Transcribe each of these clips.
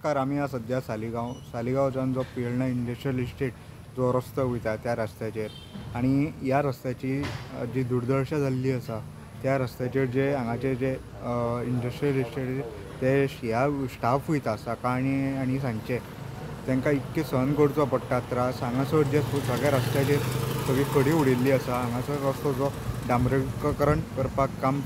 नमस्कार. आम्ही आज सध्या सालिगांवच्यान जो पेळणा इंडस्ट्रियल इस्टेट जो रस्तो वयता त्या रस्त्याचेर आणि ह्या रस्त्याची जी दुर्दशा जाल्ली आसा त्या रस्त्याचेर जे हांगाचे जे इंडस्ट्रियल इस्टेट ते ह्या स्टाफ वयता सकाळी आणि सांजचे तांकां इतके सहन करचो पडटा त्रास. हांगासर जे सगळ्या रस्त्याचेर सगळी खडी उडिल्ली आसा. हांगासर रस्तो जो डांबरीकरण करपाक काम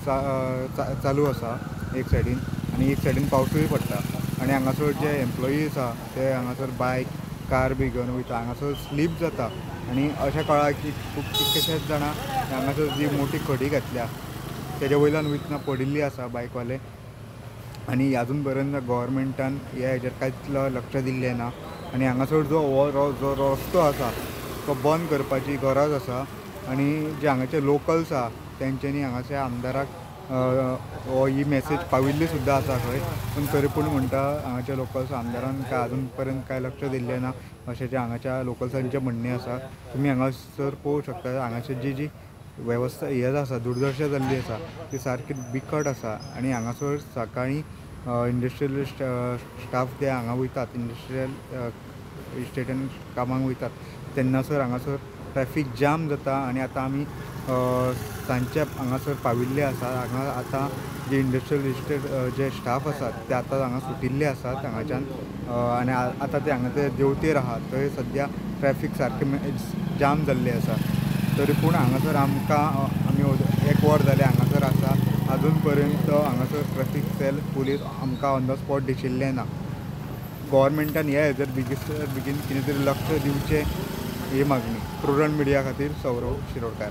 चालू आसा एक सायडीन आणि एक सायडीन पावसूय पडटा आणि हांगासर जे एम्प्लॉई आसा ते हांगासर बायक कार बी घेवन वयता. हांगासर स्लीप जाता आणि अशें कळ्ळां की खूब कितकेशेच जाणां हांगासर जी मोठी खडी घातल्या तेज्या वयल्यान वयतना पडिल्ली आसा बायकवाले. आणि अजून पर्यंत गव्हर्मेंटान ह्या हेजेर कांयच लक्ष दिल्लें ना आणि हांगासर जो रस्तो आसा तो बंद करपाची गरज आसा. आणि जे हांगाचे लोकल्स आसा तेंच्यांनी हांगाच्या आमदाराक ही मेसेज पाविल्ली सुद्दां आसा खंय, पूण तरी पूण म्हणटा हांगाच्या लोकल्स आमदारान काय अजून पर्यंत काय लक्ष दिल्लें ना अशें जे हांगाच्या लोकल्सांचें म्हणणें आसा. तुमी हांगासर पळोवंक शकता हांगाची जी वेवस्था आसा दुर्दशा जाल्ली आसा ती सारकी बिकट आसा. आणि हांगासर सकाळीं इंडस्ट्रियल स्टाफ ते हांगा वयतात इंडस्ट्रियल इस्टेटान कामाक वयतात तेन्नासर हांगासर ट्रॅफिक जाम जाता. आणि आतां आमी सांजचे हांगासर पाविल्ले आसा. हांगा आतां जे इंडस्ट्रियल इस्टेट जे स्टाफ आसात ते आतां हांगा सुटिल्ले आसात हांगाच्यान आनी आतां ते हांगा ते देंवतेर आहात थंय सद्या ट्रॅफिक सारकें जाम जाल्लें आसा. तरी पूण हांगासर आमकां आमी 1 वर जालें हांगासर आसा अजून पर्यंत हांगासर ट्रॅफिक सेल पुलीस आमकां ऑन द स्पॉट दिशिल्लें ना. गव्हर्मेंटान ह्या हेजेर बेगीन कितें तरी लक्ष दिवचें ही मागणी. प्रुडंट मिडिया खातीर सौरव शिरोडकार.